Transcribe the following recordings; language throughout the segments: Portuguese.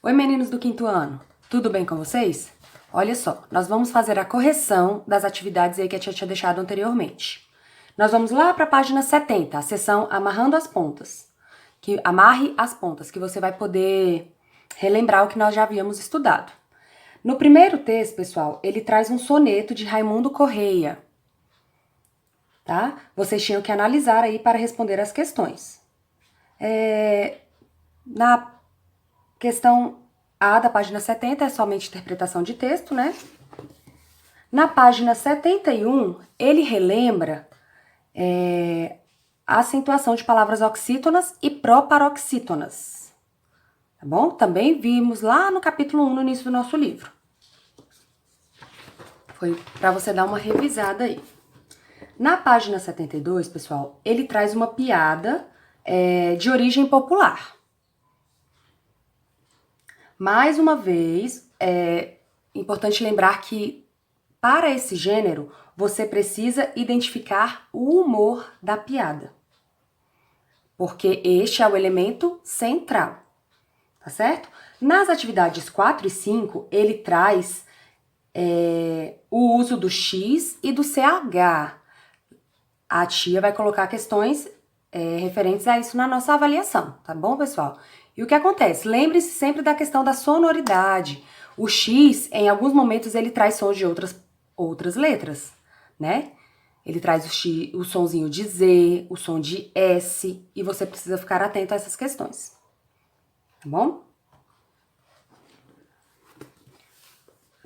Oi, meninos do quinto ano, tudo bem com vocês? Olha só, nós vamos fazer a correção das atividades aí que a tia tinha deixado anteriormente. Nós vamos lá para a página 70, a seção Amarrando as Pontas. Que amarre as pontas, que você vai poder relembrar o que nós já havíamos estudado. No primeiro texto, pessoal, ele traz um soneto de Raimundo Correia, tá? Vocês tinham que analisar aí para responder as questões. Na questão A da página 70 é somente interpretação de texto, né? Na página 71, ele relembra a acentuação de palavras oxítonas e proparoxítonas. Tá bom? Também vimos lá no capítulo 1, no início do nosso livro. Foi para você dar uma revisada aí. Na página 72, pessoal, ele traz uma piada de origem popular. Mais uma vez, é importante lembrar que, para esse gênero, você precisa identificar o humor da piada. Porque este é o elemento central, tá certo? Nas atividades 4 e 5, ele traz o uso do X e do CH. A tia vai colocar questões referentes a isso na nossa avaliação, tá bom, pessoal? E o que acontece? Lembre-se sempre da questão da sonoridade. O X, em alguns momentos, ele traz sons de outras letras, né? Ele traz o sonzinho de Z, o som de S, e você precisa ficar atento a essas questões, tá bom?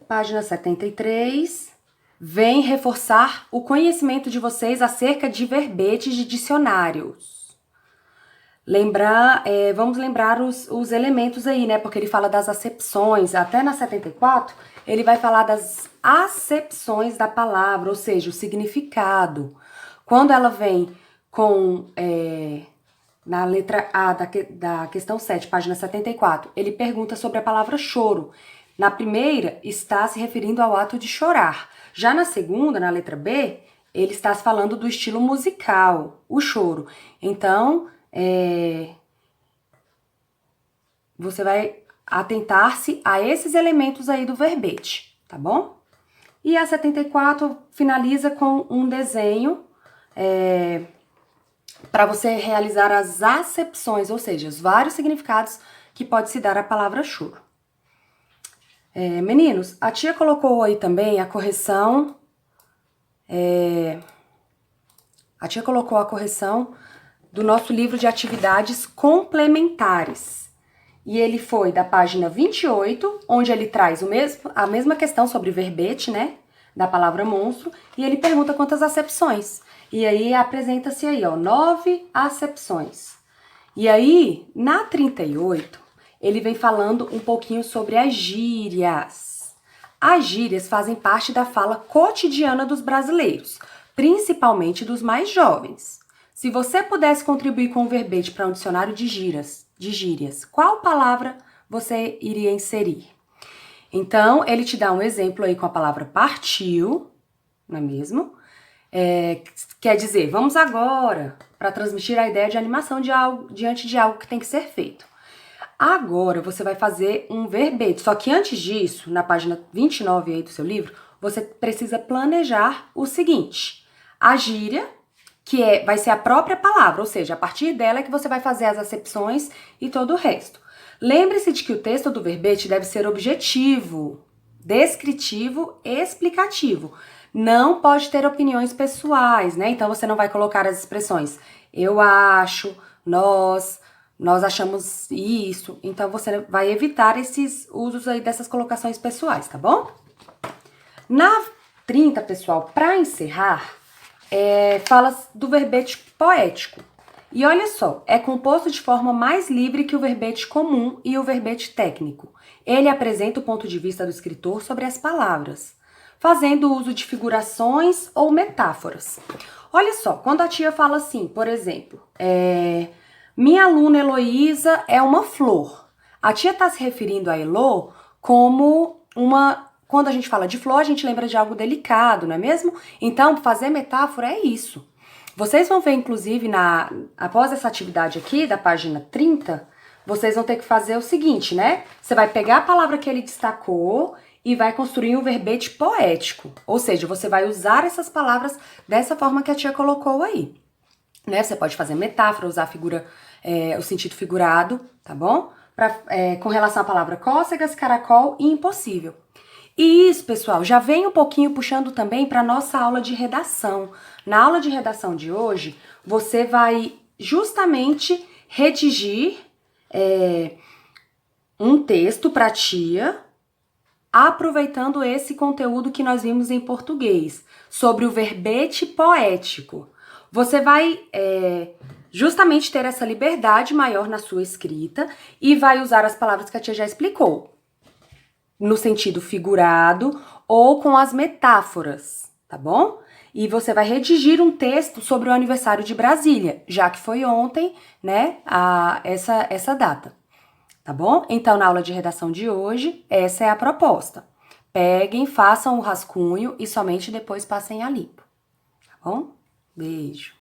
Página 73, vem reforçar o conhecimento de vocês acerca de verbetes de dicionários. Vamos lembrar os elementos aí, né? Porque ele fala das acepções. Até na 74, ele vai falar das acepções da palavra, ou seja, o significado. Quando ela vem com, na letra A da questão 7, página 74, ele pergunta sobre a palavra choro. Na primeira, está se referindo ao ato de chorar. Já na segunda, na letra B, ele está se falando do estilo musical, o choro. Então, você vai atentar-se a esses elementos aí do verbete, tá bom? E a 74 finaliza com um desenho para você realizar as acepções, ou seja, os vários significados que pode se dar à palavra choro. Meninos, a tia colocou aí também a correção. A tia colocou a correção do nosso livro de atividades complementares. E ele foi da página 28, onde ele traz a mesma questão sobre verbete, né? Da palavra monstro, e ele pergunta quantas acepções. E aí apresenta-se aí, ó, 9 acepções. E aí, na 38, ele vem falando um pouquinho sobre as gírias. As gírias fazem parte da fala cotidiana dos brasileiros, principalmente dos mais jovens. Se você pudesse contribuir com um verbete para um dicionário de gírias, qual palavra você iria inserir? Então, ele te dá um exemplo aí com a palavra partiu, não é mesmo? Quer dizer, vamos agora, para transmitir a ideia de animação diante de algo que tem que ser feito. Agora, você vai fazer um verbete, só que antes disso, na página 29 aí do seu livro, você precisa planejar o seguinte: a gíria, que vai ser a própria palavra, ou seja, a partir dela é que você vai fazer as acepções e todo o resto. Lembre-se de que o texto do verbete deve ser objetivo, descritivo e explicativo. Não pode ter opiniões pessoais, né? Então você não vai colocar as expressões eu acho, nós achamos isso. Então você vai evitar esses usos aí dessas colocações pessoais, tá bom? Na 30, pessoal, para encerrar, fala do verbete poético. E olha só, é composto de forma mais livre que o verbete comum e o verbete técnico. Ele apresenta o ponto de vista do escritor sobre as palavras, fazendo uso de figurações ou metáforas. Olha só, quando a tia fala assim, por exemplo, minha aluna Heloísa é uma flor. A tia está se referindo a Elo como uma... Quando a gente fala de flor, a gente lembra de algo delicado, não é mesmo? Então, fazer metáfora é isso. Vocês vão ver, inclusive, após essa atividade aqui, da página 30, vocês vão ter que fazer o seguinte, né? Você vai pegar a palavra que ele destacou e vai construir um verbete poético. Ou seja, você vai usar essas palavras dessa forma que a tia colocou aí. Né? Você pode fazer metáfora, usar a figura, o sentido figurado, tá bom? Com relação à palavra cócegas, caracol e impossível. E isso, pessoal, já vem um pouquinho puxando também para nossa aula de redação. Na aula de redação de hoje, você vai justamente redigir um texto para a tia, aproveitando esse conteúdo que nós vimos em português, sobre o verbete poético. Você vai justamente ter essa liberdade maior na sua escrita e vai usar as palavras que a tia já explicou, no sentido figurado ou com as metáforas, tá bom? E você vai redigir um texto sobre o aniversário de Brasília, já que foi ontem, né, essa data. Tá bom? Então, na aula de redação de hoje, essa é a proposta. Peguem, façam o rascunho e somente depois passem a limpo. Tá bom? Beijo!